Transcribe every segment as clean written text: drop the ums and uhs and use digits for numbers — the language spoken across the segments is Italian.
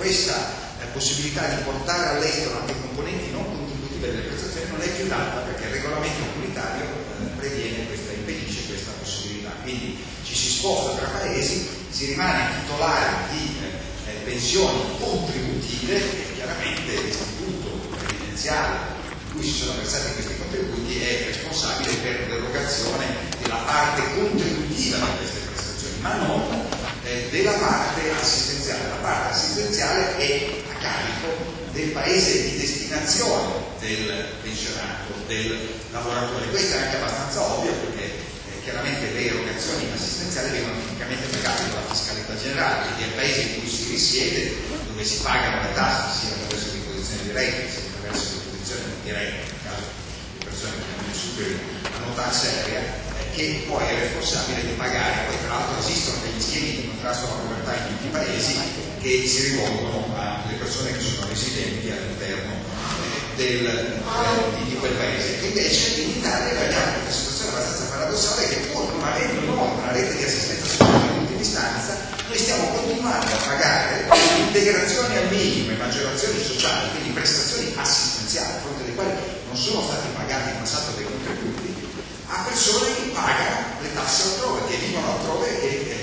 questa possibilità di portare all'estero anche componenti non contributive delle prestazioni non è più data, perché il regolamento comunitario impedisce questa possibilità. Quindi ci si sposta tra paesi, si rimane titolari di pensioni contributive e chiaramente l'istituto previdenziale in cui si sono versati questi contributi è responsabile per l'erogazione della parte contributiva di queste prestazioni, ma non della parte assistenziale. La parte assistenziale è a carico del paese di destinazione del pensionato, del lavoratore. Questo è anche abbastanza ovvio, perché chiaramente le erogazioni assistenziali vengono tipicamente pagate dalla fiscalità generale, quindi è il paese in cui si risiede, dove si pagano le tasse sia attraverso l'imposizione diretta sia attraverso l'imposizione indiretta, nel caso di persone che hanno superi la nota seria, che poi è responsabile di pagare. Poi tra l'altro esistono degli schemi di contrasto alla povertà in tutti i paesi che si rivolgono alle persone che sono residenti all'interno di quel paese. Invece in Italia abbiamo questa situazione abbastanza paradossale, che pur non avendo noi una rete di assistenza sociale in ultima istanza, noi stiamo continuando a pagare integrazioni al minimo e maggiorazioni sociali, quindi prestazioni assistenziali, a fronte delle quali non sono stati pagati in passato dei contributi, a persone che pagano le tasse altrove, che vivono altrove e che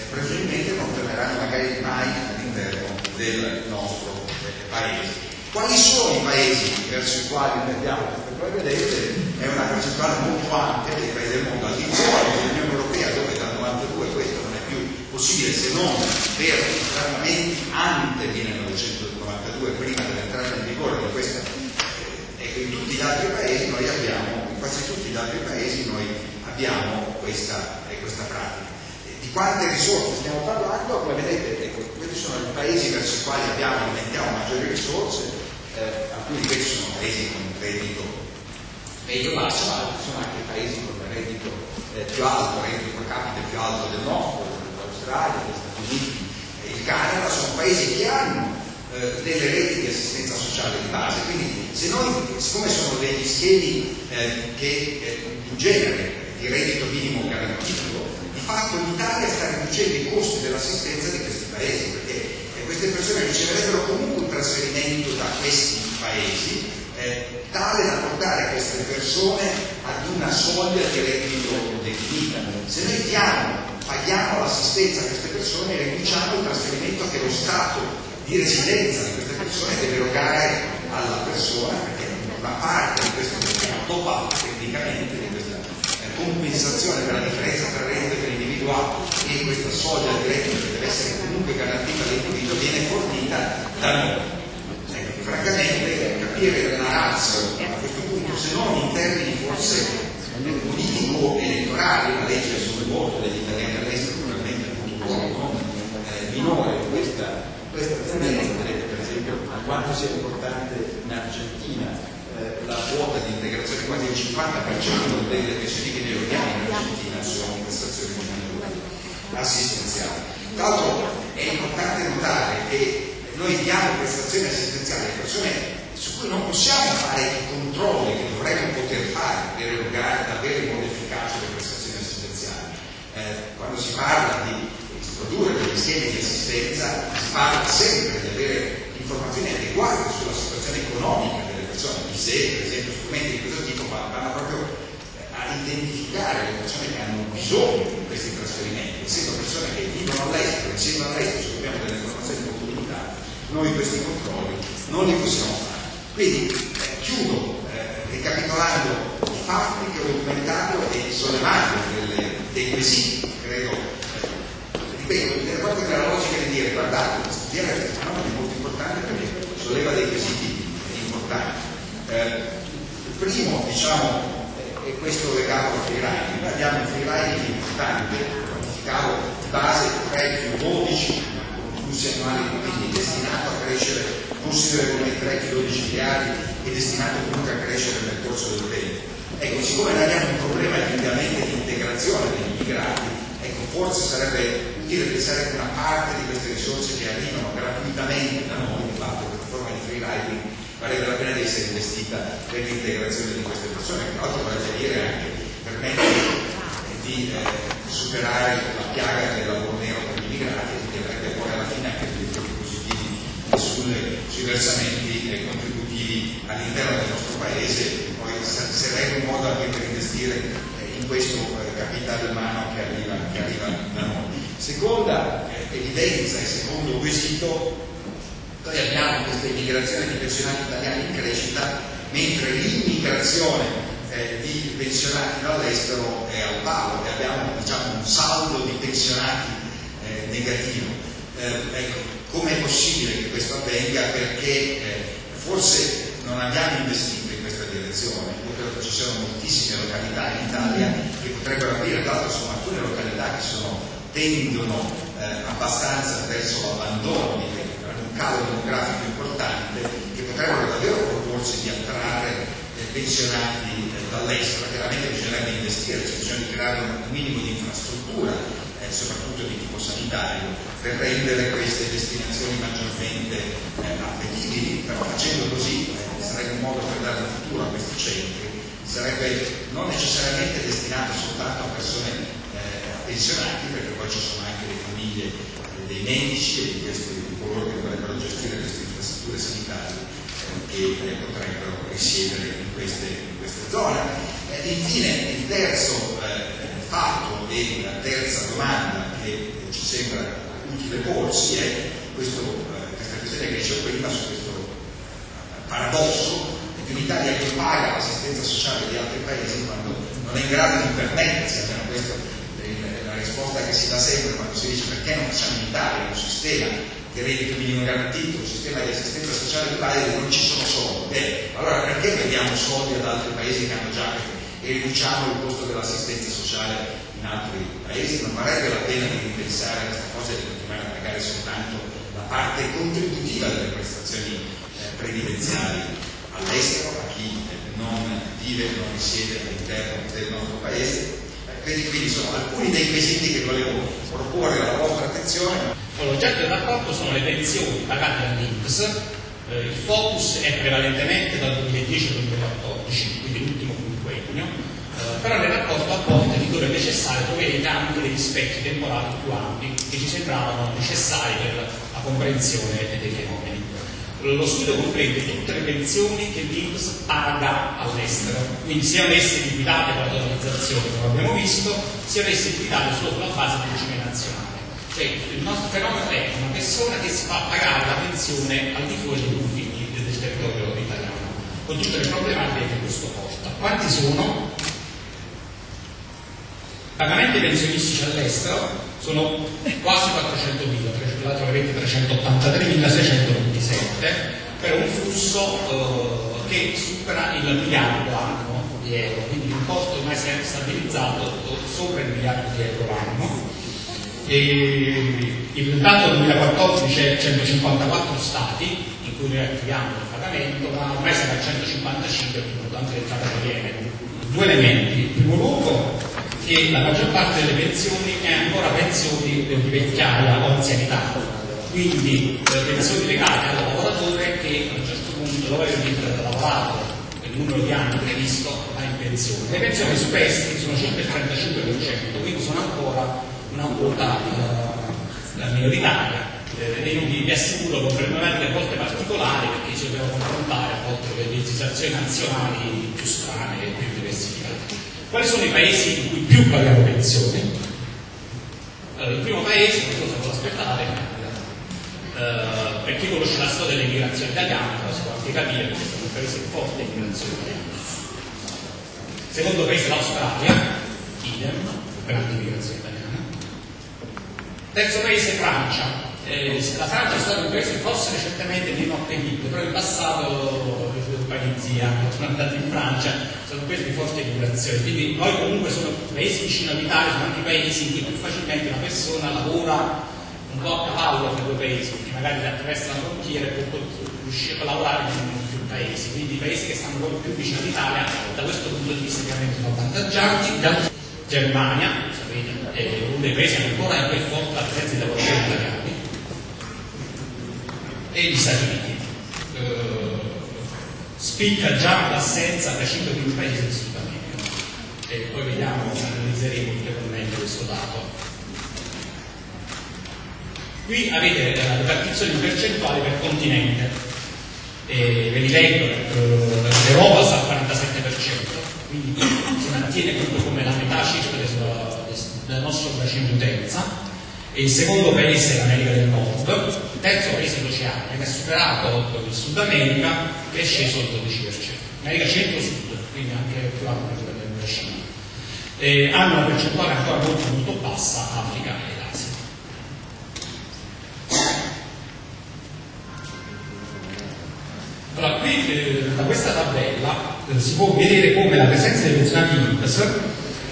presumibilmente non torneranno magari mai all'interno del nostro paese. Quali sono i paesi verso i quali noi abbiamo queste prove? Vedete, è una percentuale molto ampia dei paesi del mondo, al di fuori dell'Unione Europea, dove dal 92 questo non è più possibile, se non per regolamenti ante 1992, prima dell'entrata in vigore di questa. Ecco, in tutti gli altri paesi noi abbiamo, in quasi tutti gli altri paesi noi abbiamo questa pratica. Di quante risorse stiamo parlando? Come vedete, ecco, questi sono i paesi verso i quali alimentiamo maggiori risorse, alcuni di questi sono paesi con un reddito medio-basso, ma altri sono anche paesi con un reddito più alto, reddito pro capite più alto del nostro, l'Australia, gli Stati Uniti e il Canada, sono paesi che hanno delle reti di assistenza sociale di base. Quindi se noi, siccome sono degli schemi che in genere di reddito minimo garantito, di fatto l'Italia sta riducendo i costi dell'assistenza di questi paesi, perché queste persone riceverebbero comunque un trasferimento da questi paesi tale da portare queste persone ad una soglia di reddito definita. Se noi paghiamo l'assistenza a queste persone, riduciamo il trasferimento che lo Stato di residenza di queste persone deve erogare alla persona, perché una parte di questo top-up tecnicamente di questa compensazione per la differenza tra reddito dell'individuato e questa soglia di reddito che deve essere comunque garantita all'individuo viene fornita da noi. Ecco, francamente capire la razza a questo punto, se non in termini forse politico-elettorali, la legge sul voto degli italiani all'estero probabilmente ha avuto un ruolo minore questa tendenza. Vedete per esempio quanto sia importante in Argentina la quota di integrazione, quasi il 50% delle pensioni che noi eroghiamo in Argentina sono prestazioni assistenziali. Tra l'altro è importante notare che noi diamo prestazioni assistenziali a persone su cui non possiamo fare i controlli che dovremmo poter fare per erogare davvero in modo efficace le prestazioni assistenziali. Quando si parla di produrre degli schemi di assistenza, si parla sempre di avere informazioni adeguate sulla situazione economica delle persone, di sé, per esempio, strumenti di questo tipo vanno proprio a identificare le persone che hanno bisogno di questi trasferimenti. Essendo persone che vivono all'estero, insieme all'estero, se abbiamo delle informazioni molto limitate, noi questi controlli non li possiamo fare. Quindi chiudo ricapitolando i fatti che ho documentato e sollevando dei quesiti, credo. Ripeto, proprio la logica di dire, guardate, studiare questo fenomeno è molto importante perché solleva dei quesiti importanti. Il primo, diciamo, è questo legato al freeriding. Noi abbiamo un freeriding importante, quantificavo di base 3 più 12 flussi annuali, quindi destinato a crescere considerevolmente 3 più 12 miliardi e destinato comunque a crescere nel corso del tempo. Ecco, siccome noi abbiamo un problema ovviamente di integrazione degli immigrati, ecco, forse sarebbe utile pensare che una parte di queste risorse che arrivano gratuitamente da noi, di fatto per forma di free riding, varrebbe la pena di essere investita per l'integrazione di queste persone, che tra l'altro vorrebbe dire anche permettere di superare la piaga del lavoro nero per gli immigrati, che avrebbe poi alla fine anche degli effetti positivi sui versamenti contributivi all'interno del nostro paese, poi sarebbe un modo anche per investire in questo capitale umano che arriva da noi. Seconda evidenza e secondo quesito, noi abbiamo questa immigrazione di pensionati italiani in crescita, mentre l'immigrazione di pensionati dall'estero è al palo e abbiamo un saldo di pensionati negativo. Come è possibile che questo avvenga? Perché forse non abbiamo investito in questa direzione. Io credo che ci siano moltissime località in Italia che potrebbero aprire, tra l'altro sono alcune località che tendono abbastanza verso l'abbandono, un calo demografico importante, che potrebbero davvero proporsi di attrarre pensionati dall'estero. Chiaramente bisognerebbe investire, cioè bisogna creare un minimo di infrastruttura, soprattutto di tipo sanitario, per rendere queste destinazioni maggiormente appetibili. Però facendo così sarebbe un modo per dare un futuro a questi centri, sarebbe non necessariamente destinato soltanto a persone pensionati, perché poi ci sono anche le famiglie dei medici e di coloro che dovrebbero gestire queste infrastrutture sanitarie che potrebbero risiedere in queste zone. Infine il terzo fatto e la terza domanda che ci sembra utile porsi è questa questione che dicevo prima su questo paradosso di un'Italia che paga l'assistenza sociale di altri paesi quando non è in grado di permettersi, almeno questa la risposta che si dà sempre quando si dice perché non facciamo in Italia un sistema di reddito minimo garantito, un sistema di assistenza sociale di base dove non ci sono soldi. Allora perché vediamo soldi ad altri paesi che hanno già e riduciamo il costo dell'assistenza sociale in altri paesi? Non varrebbe la pena di ripensare a questa cosa e di continuare a pagare soltanto la parte contributiva delle prestazioni previdenziali all'estero, a chi non vive, non risiede all'interno del nostro paese? Quindi sono alcuni dei quesiti che volevo proporre alla vostra attenzione. L'oggetto del rapporto sono le pensioni pagate dall'INPS. Il focus è prevalentemente dal 2010 al 2014, quindi l'ultimo quinquennio, però nel rapporto a volte di dove è necessario troverete anche degli specchi temporali più ampi che ci sembravano necessari per la comprensione dei fenomeni. Lo studio comprende tutte le pensioni che l'INPS paga all'estero, quindi siano esse liquidate con la totalizzazione, come abbiamo visto, siano esse liquidate solo sulla base del regime nazionale. Cioè, il nostro fenomeno è una persona che si fa pagare la pensione al di fuori dei confini del territorio italiano, con tutte le problematiche che questo porta. Quanti sono? Pagamenti pensionistici all'estero sono quasi 400.000, tra l'altro avete 383.627, per un flusso che supera il miliardo anno di euro, quindi l'importo ormai si è stabilizzato sopra il miliardo di euro l'anno. Il dato 2014 è 154 stati in cui noi attiviamo il pagamento, ma ormai siamo a 155, tanto che viene due elementi. In primo luogo che la maggior parte delle pensioni è ancora pensioni di vecchiaia o anzianità, quindi pensioni legate al lavoratore che a un certo punto, dopo aver lavorato il numero di anni previsto, va in pensione. Le pensioni su questi sono circa il 35%, quindi sono ancora una quota minoritaria. E io vi assicuro con problematiche a volte particolari, perché ci dobbiamo confrontare a volte con le legislazioni nazionali più strane e più diversificate. Quali sono i paesi in cui più paghiamo pensioni? Allora, il primo paese, non so se lo aspettate, per chi conosce la storia dell'immigrazione italiana, però si può anche capire che è un paese forte di immigrazione italiana. Secondo paese l'Australia, idem, grande immigrazione italiana. Terzo paese Francia. La Francia è stato un paese forse recentemente meno appetibile, però in passato i compagni zia sono andati in Francia, sono paesi di forte immigrazione, quindi noi comunque sono paesi vicino all'Italia, sono anche paesi in cui più facilmente una persona lavora un po' a cavallo tra due paesi, perché magari attraversa la frontiera e può riuscire a lavorare in più paesi, quindi i paesi che stanno proprio più vicino all'Italia da questo punto di vista chiaramente sono avvantaggiati. Germania, sapete, è uno dei paesi ancora più forte la presenza di lavoratori italiani, e gli Stati Uniti. Spicca già l'assenza da 5 primi paesi del Sud America, e poi vediamo, analizzeremo ulteriormente questo dato. Qui avete la ripartizione in percentuali per continente. Ve li leggo, l'Europa sta al 47%, quindi si mantiene proprio come la metà circa del nostro bacino d'utenza. E il secondo paese è l'America del Nord, il terzo paese è l'Oceania, che ha superato il Sud America, che è sceso al 12%. America centro-sud, quindi anche più alto della Cina. Hanno una percentuale ancora molto bassa Africa ed Asia. Allora, qui da questa tabella si può vedere come la presenza dei pensionati INPS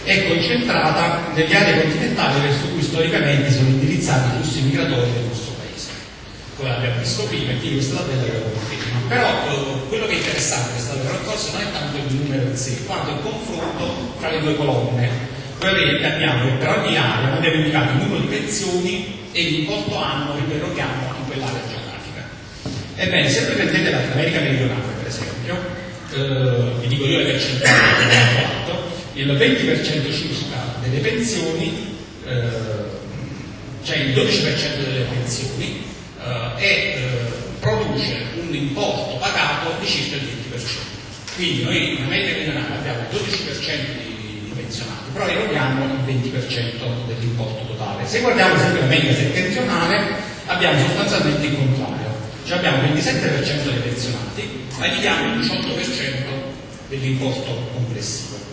è concentrata nelle aree continentali verso cui storicamente sono indirizzati i flussi migratori del nostro paese. Come abbiamo visto prima, e quindi questa tabella lo conferma. Però quello che è interessante che è stato percorso non è tanto il numero in sé, quanto il confronto tra le due colonne. Voi vedete che abbiamo che per ogni area abbiamo indicato il numero di pensioni e l'importo annuo che erogiamo in quell'area geografica. Ebbene, se prendete l'America meridionale, per esempio, vi dico io le percentuali che abbiamo fatto, il 20% circa delle pensioni, cioè il 12% delle pensioni, produce un importo pagato di circa il 20%. Quindi noi in America meridionale abbiamo il 12% di pensionati, però eroghiamo il 20% dell'importo totale. Se guardiamo ad esempio l'America settentrionale abbiamo sostanzialmente il contrario, cioè abbiamo il 27% dei pensionati, ma gli diamo il 18% dell'importo complessivo.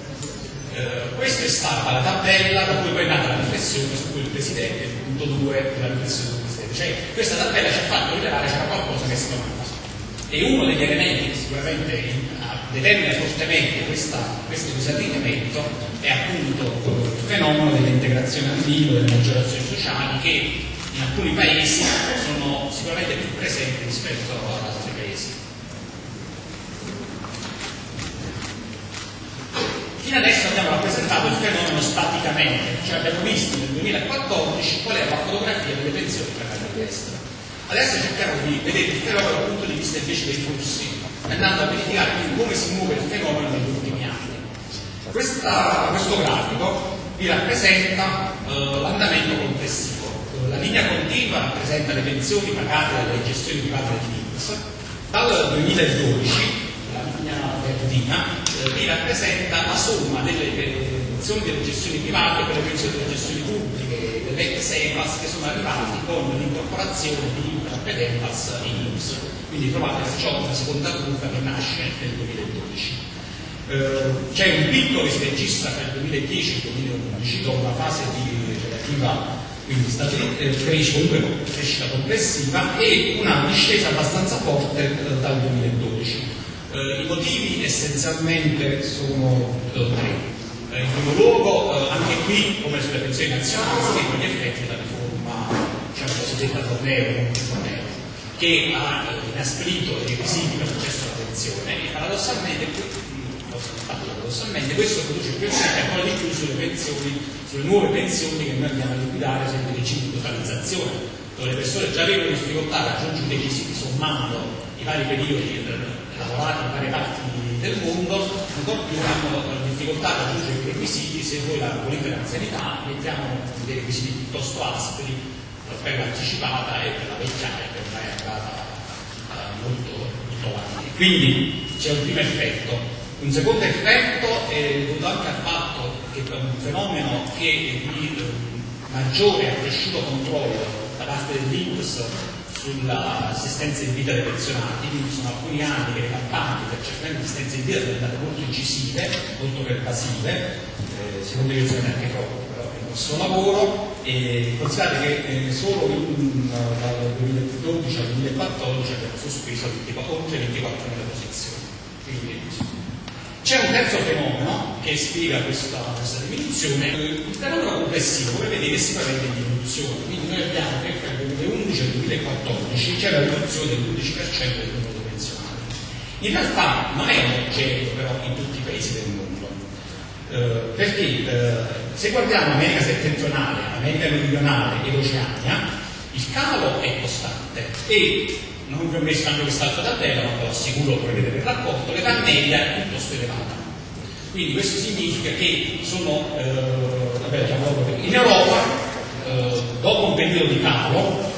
Questa è stata la tabella da cui poi è nata la riflessione su cui il Presidente, il punto 2 della riflessione del Presidente. Cioè, questa tabella ci ha fatto rilevare c'era qualcosa che si domanda. E uno degli elementi che sicuramente determina fortemente questo disallineamento è appunto il fenomeno dell'integrazione al vivo, delle maggiorazioni sociali, che in alcuni paesi sono sicuramente più presenti rispetto ad altri paesi. Fino adesso abbiamo rappresentato il fenomeno staticamente, cioè abbiamo visto nel 2014 qual era la fotografia delle pensioni pagate all'estero. Adesso cerchiamo di vedere il fenomeno dal punto di vista invece dei flussi, andando a verificare come si muove il fenomeno negli ultimi anni. Questo grafico vi rappresenta l'andamento complessivo. La linea continua rappresenta le pensioni pagate dalle gestioni private dell'INPS. Dal 2012, la linea verdina, vi rappresenta la somma delle pensioni delle gestioni private con le pensioni delle gestioni pubbliche, dell'ex EMAS, che sono arrivati con l'incorporazione di INPS ed EMAS in INPS. Quindi trovate perciò una seconda curva che nasce nel 2012. C'è un picco che si registra tra il 2010 e il 2011 dopo una fase di relativa crescita complessiva e una discesa abbastanza forte dal 2012. I motivi essenzialmente sono tre. In primo luogo, anche qui, come sulle pensioni nazionali, si vedono gli effetti della riforma, diciamo cosiddetta Fornero, che ha inasprito i requisiti per l'accesso alla pensione e paradossalmente questo produce più effetti ancora di più sulle pensioni, sulle nuove pensioni che noi andiamo a liquidare sempre regime di totalizzazione, dove le persone già avevano difficoltà a raggiungere i requisiti sommando i vari periodi lavorati in varie parti del mondo, ancora più hanno difficoltà a raggiungere i requisiti se voi la volete l'anzianità, mettiamo dei requisiti piuttosto aspri per l'anticipata e per la vecchiaia che ormai è andata molto avanti. Quindi c'è un primo effetto. Un secondo effetto è dovuto anche al fatto che è un fenomeno che di maggiore accresciuto controllo da parte dell'INPS sull'assistenza in vita dei pensionati, quindi sono alcuni anni che le campagne per cercare l'assistenza in vita sono andate molto incisive, molto pervasive, secondo me sono anche troppo, però è il nostro lavoro, e considerate che solo dal 2012 al 2014 abbiamo sospeso oltre 24.000 posizioni. Quindi, c'è un terzo fenomeno che spiega questa diminuzione, il fenomeno complessivo, come vedete, si prevede in diminuzione, quindi noi abbiamo che tra il 2011 e il 2014 c'è la riduzione dell'11% del numero di pensionati. In realtà non è omogeneo però in tutti i paesi del mondo, perché se guardiamo America settentrionale, America meridionale e l'Oceania, il calo è costante e non vi ho messo anche quest'altra tabella, ma ve lo assicuro, per vedere il rapporto, l'età media è piuttosto elevata. Quindi questo significa che in Europa, dopo un periodo di calo,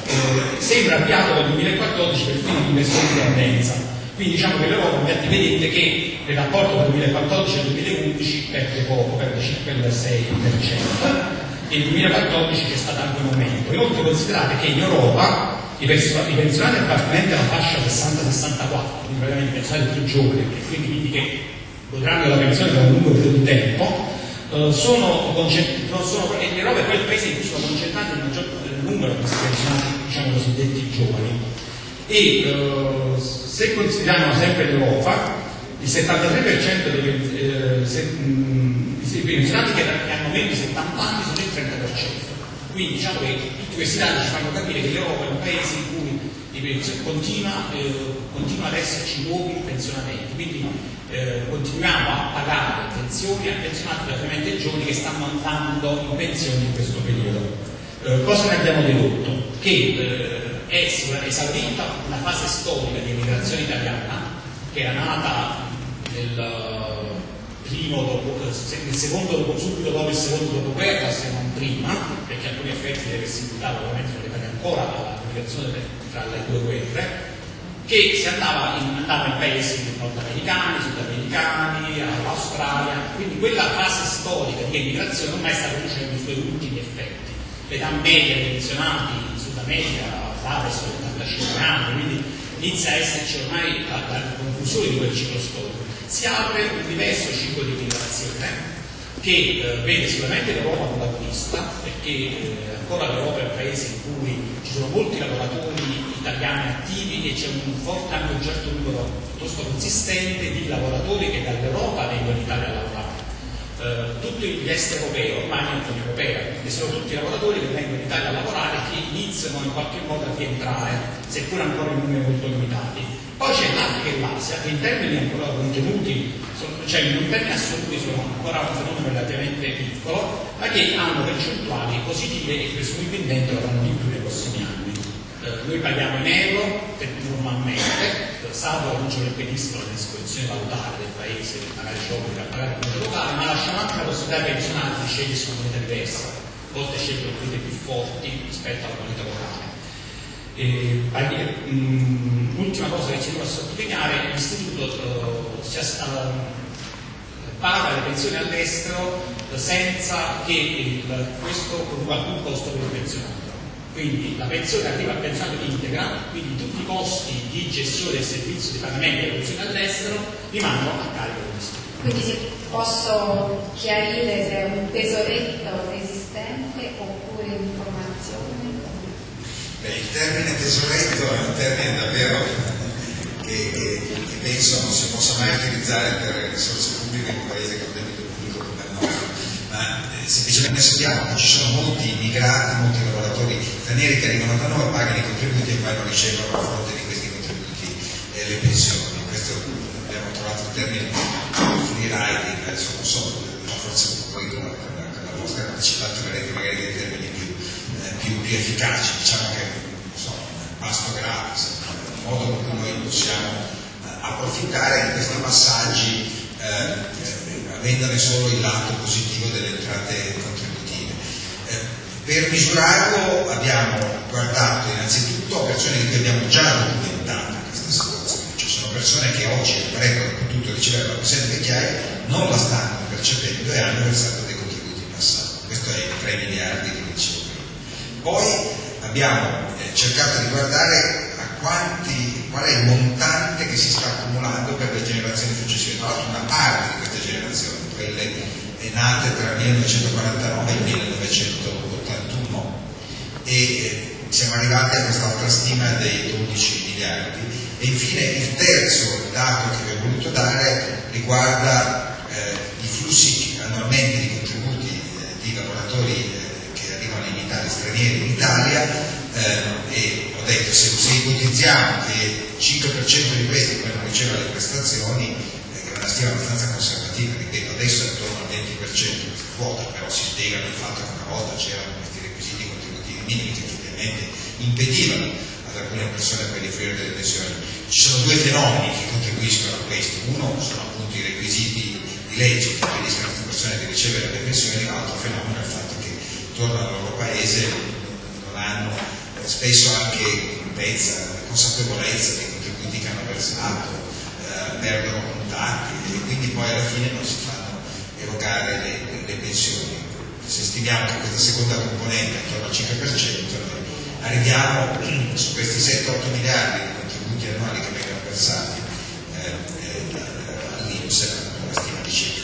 sembra avviato nel 2014 per fine di inversione di tendenza. Quindi diciamo che l'Europa, infatti vedete che nel rapporto tra il 2014 e il 2011 perde poco, perde circa il 6%, e nel 2014 c'è stato anche un aumento. Inoltre considerate che in Europa i pensionati appartenenti alla fascia 60-64, quindi praticamente i pensionati più giovani, e quindi che godranno della pensione per un lungo periodo di tempo, in Europa è quel paese in cui sono concentrati il maggior numero di questi pensionati, diciamo cosiddetti giovani. E se consideriamo sempre l'Europa, il 73% dei pensionati che hanno meno di 70 anni sono il 30%. Quindi diciamo che tutti questi dati ci fanno capire che l'Europa è un paese in cui continua ad esserci nuovi pensionamenti, quindi continuiamo a pagare pensioni a pensionati relativamente giovani che stanno andando in pensione in questo periodo. Cosa ne abbiamo dedotto? Che è esaurita una fase storica di emigrazione italiana che era nata subito dopo il secondo dopoguerra, se non prima, perché alcuni effetti delle festività ovviamente sono legati ancora alla migrazione tra le due guerre, che andava in paesi nordamericani, sudamericani, all'Australia, quindi quella fase storica di emigrazione ormai sta producendo i suoi ultimi effetti. L'età media dei pensionati in Sud America va verso gli 85 anni, quindi inizia a esserci ormai la conclusione di quel ciclo storico. Si apre un diverso ciclo di migrazione che vede sicuramente l'Europa protagonista, perché ancora l'Europa è un paese in cui ci sono molti lavoratori italiani attivi e c'è un forte, anche un certo numero piuttosto consistente di lavoratori che dall'Europa vengono in Italia a lavorare. Tutti gli est europei, ormai l'Unione Europea, e sono tutti i lavoratori che vengono in Italia a lavorare che iniziano in qualche modo a rientrare, seppur ancora in numeri molto limitati. Poi c'è l'Africa e l'Asia, che in termini ancora contenuti, cioè in termini assoluti sono ancora un fenomeno relativamente piccolo, ma che hanno percentuali positive e presumibilmente lo avranno di più nei prossimi anni. Noi paghiamo in euro normalmente, salvo l'annuncio del ministro delle disposizioni valutarie del paese, che magari ci obbliga a pagare il conto locale, ma lasciamo anche la possibilità ai pensionati di scegliere su una moneta diversa, a volte scelgono monete più forti rispetto alla moneta locale. L'ultima cosa che ci devo sottolineare, l'istituto paga le pensioni all'estero senza che questo produca alcun costo per il pensionato. Quindi la pensione arriva al pensionato integra, quindi tutti i costi di gestione del servizio di pagamento delle pensioni all'estero rimangono a carico dell'istituto. Quindi se posso chiarire se è un tesoretto esistente oppure un'informazione? Il termine tesoretto è un termine davvero che penso non si possa mai utilizzare per risorse pubbliche in un paese che ha un debito pubblico come il nostro, ma semplicemente sappiamo che ci sono molti immigrati, molti lavoratori stranieri che arrivano da noi, pagano i contributi e poi non ricevono a fronte di questi contributi le pensioni. Questo abbiamo trovato il termine free riding, adesso non so, forse poi con la vostra capacità troverete magari dei termini più efficaci, diciamo che pasto gratis, un modo con cui noi possiamo approfittare di questi passaggi avendone solo il lato positivo delle entrate contributive. Per misurarlo abbiamo guardato innanzitutto a persone di cui abbiamo già documentato questa situazione, cioè sono persone che oggi avrebbero potuto ricevere la pensione vecchiaia, non la stanno percependo e hanno versato dei contributi in passato. Questo è i 3 miliardi che dicevo prima. Poi abbiamo cercato di guardare qual è il montante che si sta accumulando per le generazioni successive. Tra l'altro una parte di queste generazioni, quelle nate tra il 1949 e il 1981, e siamo arrivati a quest'altra stima dei 12 miliardi. E infine il terzo dato che vi ho voluto dare riguarda i flussi annualmente di contributi di lavoratori che arrivano in Italia, stranieri in Italia, e ho detto se ipotizziamo che il 5% di questi poi non riceve le prestazioni, che è una stima abbastanza conservativa, ripeto, adesso è intorno al 20% questa quota, però si spiega il fatto che una volta c'erano questi requisiti contributivi minimi che effettivamente impedivano ad alcune persone poi di offrire delle pensioni. Ci sono due fenomeni che contribuiscono a questo: uno sono appunto i requisiti di legge che impediscono a queste persone di ricevere le pensioni, l'altro fenomeno è il fatto che tornano al loro paese, non hanno spesso anche consapevolezza dei contributi che hanno versato, perdono contatti e quindi poi alla fine non si fanno erogare le pensioni. Se stimiamo che questa seconda componente è intorno al 5%, arriviamo su questi 7-8 miliardi di contributi annuali che vengono versati all'INPS a una stima di circa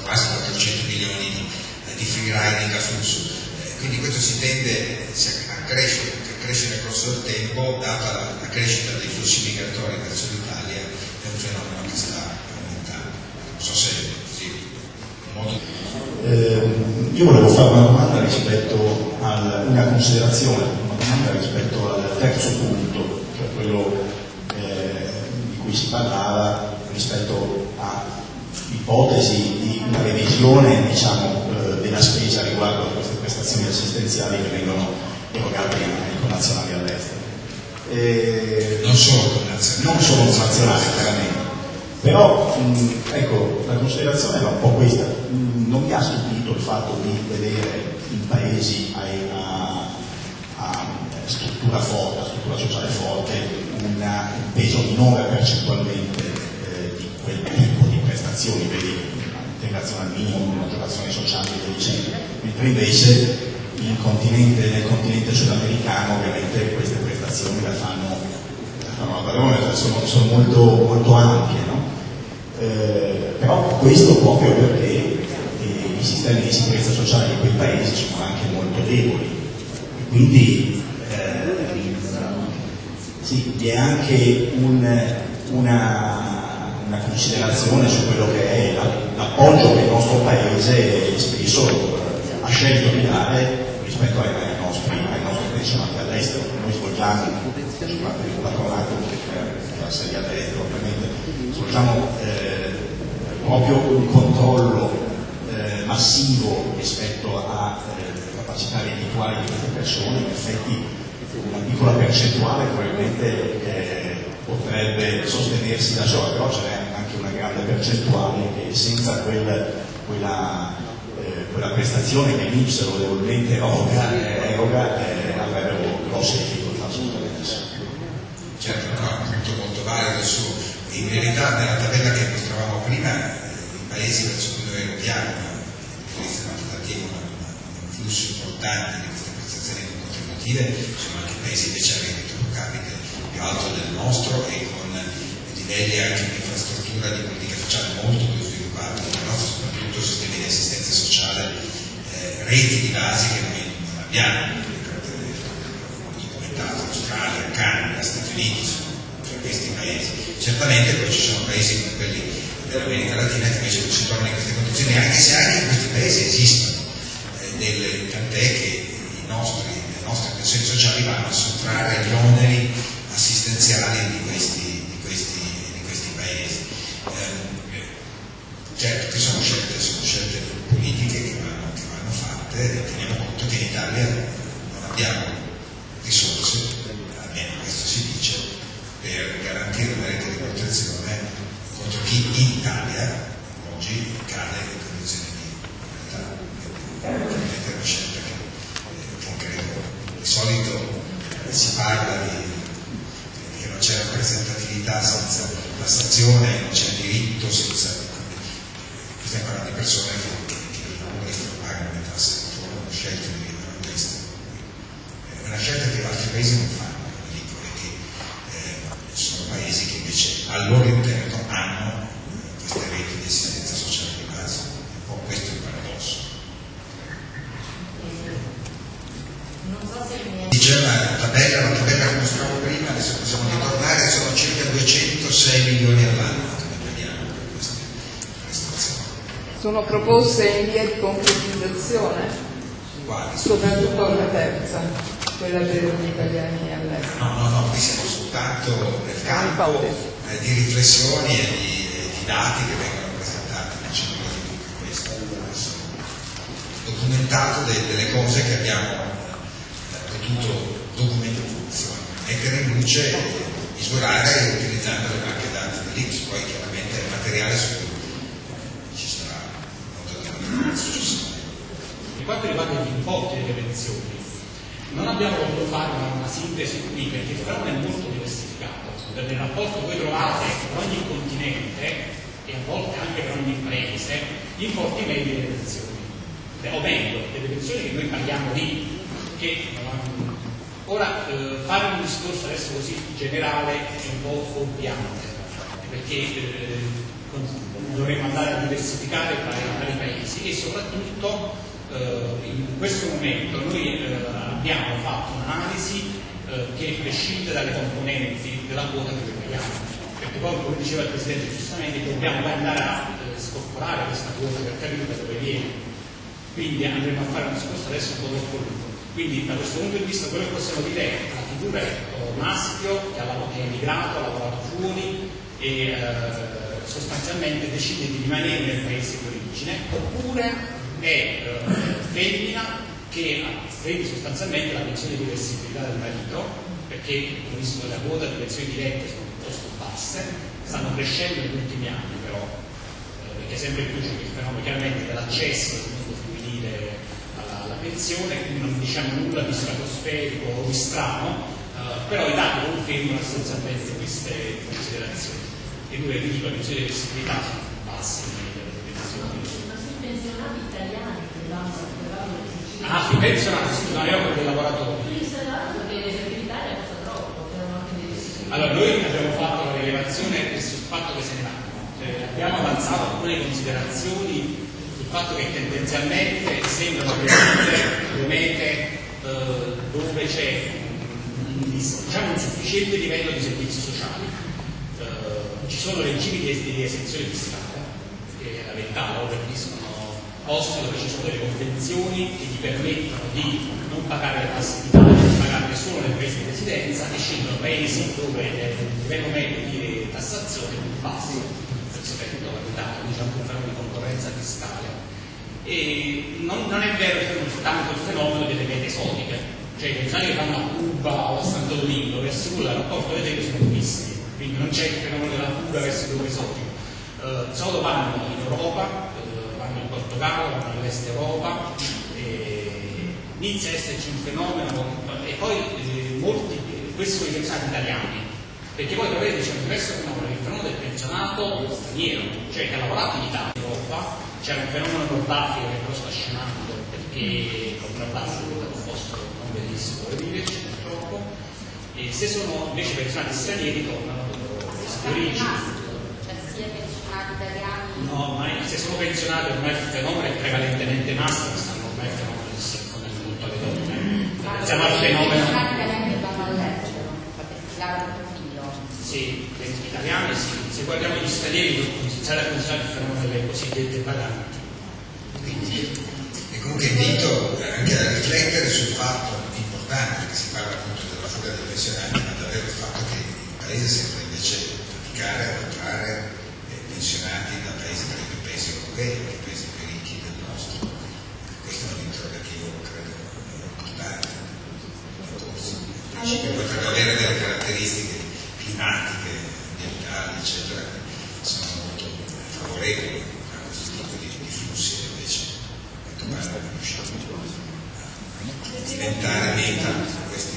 quasi 400 milioni di free riding a flusso. Quindi questo si tende a cresce nel corso del tempo, data la crescita dei flussi migratori verso l'Italia, è un fenomeno che sta aumentando. Non so se è così io volevo fare una domanda rispetto una considerazione, una domanda rispetto al terzo punto, cioè quello di cui si parlava rispetto a ipotesi di una revisione, diciamo, della spesa riguardo a queste prestazioni assistenziali che vengono erogate ai connazionali all'estero. Non solo connazionali, chiaramente. Però, ecco, la considerazione era un po' questa. Non mi ha stupito il fatto di vedere in paesi a struttura forte, a struttura sociale forte, un peso minore percentualmente di quel tipo di prestazioni, vedi, integrazione al minimo, agevolazioni sociali e via dicendo, mentre invece nel continente sudamericano ovviamente queste prestazioni la fanno sono molto, molto ampie, no? Però questo proprio perché i sistemi di sicurezza sociale di quei paesi sono anche molto deboli e quindi sì, vi è anche una considerazione su quello che è l'appoggio che il nostro paese spesso ha scelto di dare rispetto ai nostri pensionati all'estero. Noi svolgiamo il patronato la sede all'estero, ovviamente svolgiamo proprio un controllo massivo rispetto a capacità reddituali di queste persone. In effetti una piccola percentuale probabilmente potrebbe sostenersi da sola, però ce n'è anche una grande percentuale che senza quella prestazione che l'INPS lodevolmente eroga avrebbero grosse difficoltà a sostenersi. Certo, no, è un punto molto valido il suo. In verità nella tabella che mostravamo prima i paesi verso cui noi eroghiamo un flusso importante di queste prestazioni contributive sono anche paesi invece a reddito pro capite più alto del nostro e con livelli anche di infrastruttura di politica sociale molto più sviluppati, il nostro soprattutto sistemi di assistenza sociale, reti di base che noi non abbiamo, documentato Australia, Canada, Stati Uniti, cioè questi paesi. Certamente poi ci sono paesi come quelli dell'America Latina che invece non si trovano in queste condizioni, anche se anche in questi paesi esistono, tant'è che le nostre pensioni sociali vanno a sottrarre gli oneri assistenziali di questi paesi. Certo che sono scelte politiche che vanno fatte e teniamo conto che in Italia non abbiamo risorse, almeno questo si dice, per garantire una rete di protezione contro chi in Italia oggi cade in condizioni di povertà. Ovviamente è una scelta che credo. Di solito si parla che non c'è rappresentatività senza tassazione, non c'è diritto senza. Stiamo parlando di persone che all'estero pagano le tasse, hanno scelto di vivere all'estero. È una scelta che altri paesi non fanno, dico, perché sono paesi che invece al loro interno hanno queste reti di assistenza sociale di base. Un po' questo è il paradosso. Diceva la tabella che mostravo prima, adesso possiamo ritornare, sono circa 206 milioni all'anno che noi paghiamo per queste prestazioni. Sono proposte in via di concretizzazione? Quali? Soprattutto la terza, quella per gli italiani all'estero. No, qui siamo soltanto nel campo di riflessioni e di dati che vengono presentati, non c'è nulla di più che questo. Documentato delle cose che abbiamo potuto mettere in luce, misurare utilizzando le banche dati dell'INPS, poi chiaramente è materiale su cui ci sarà molto di successione. Per quanto riguarda gli importi delle pensioni, non abbiamo voluto fare una sintesi qui perché il fenomeno è molto diversificato. Nel rapporto che voi trovate per ogni continente e a volte anche per ogni paese gli importi medi delle pensioni, o meglio, delle pensioni che noi paghiamo lì. Che ora fare un discorso adesso così generale è un po' fuorviante, perché dovremmo andare a diversificare tra i vari paesi e soprattutto in questo momento noi abbiamo fatto un'analisi che prescinde dalle componenti della quota che noi paghiamo, perché poi, come diceva il Presidente giustamente, dobbiamo andare a scorporare questa quota per capire da dove viene, quindi andremo a fare un discorso adesso un po' troppo lungo. Quindi da questo punto di vista quello che possiamo dire è che la figura è maschio che è emigrato, ha lavorato fuori e sostanzialmente decide di rimanere nel paese di origine, oppure è femmina che vede sostanzialmente la pensione di reversibilità del marito, perché come visto la quota di pensioni dirette sono piuttosto basse, stanno crescendo negli ultimi anni però, perché sempre più c'è il fenomeno chiaramente dell'accesso del mondo femminile alla pensione, quindi non diciamo nulla di stratosferico o di strano, però i dati confermano essenzialmente queste considerazioni. E dove vi dico le pensioni di reversibilità sono basse nelle pensioni. Ma sui pensionati italiani che vanno sui pensionati, sì, no, io dei lavoratori. quindi stai parlando che l'effettività costa troppo, Allora, noi abbiamo fatto la rilevazione sul fatto che se ne vanno. Abbiamo avanzato alcune considerazioni sul fatto che tendenzialmente sembrano le mete dove c'è un sufficiente livello di servizi sociali. Ci sono regimi di esenzione fiscale, che la verità lo preferiscono posti dove ci sono delle convenzioni che gli permettono di non pagare le tasse di Italia, di pagarle solo nel paese di residenza e scelgono paesi dove il livello medio di tassazione è più basso rispetto all'Italia, diciamo un fenomeno di concorrenza fiscale. E non è vero tanto il fenomeno delle mete esotiche, cioè i pensionati che vanno a Cuba o a Santo Domingo verso cui il rapporto delle mete sono fissimi, quindi non c'è il fenomeno della fuga verso il luogo esotico. Solo vanno in Europa, vanno in Portogallo, vanno all'est Europa, inizia a esserci un fenomeno e poi questi sono i pensionati italiani, perché poi dovete c'è un diverso fenomeno, il fenomeno del pensionato straniero, cioè che ha lavorato in Italia, in Europa, c'era un fenomeno nordafrico che però sta scemando perché con nordafrico è un posto non bellissimo dove viverci purtroppo, e se sono invece pensionati stranieri tornano dove si origine. Sia pensionati italiani. No, ma se sono pensionati ormai il fenomeno è prevalentemente maschio, stanno ormai il fenomeno che si diffonde molto alle donne. Siamo al fenomeno. I pensionati italiani che vanno all'estero, perché si lavano un figlio. Sì, gli italiani sì. Se guardiamo gli stranieri non iniziare a pensare il fenomeno delle cosiddette badanti. E comunque invito anche a riflettere sul fatto importante che si parla appunto della fuga dei pensionati, ma davvero il fatto che il paese sembra invece faticare a attrarre pensionati da paesi, per esempio paesi europei, i paesi più ricchi del nostro. Questo è un interrogativo, credo, importante. Che potrebbe avere delle caratteristiche climatiche, ambientali, eccetera, che sono molto favorevoli a questo tipo di flussi, invece a quanto pare non riusciamo a diventare meta su questi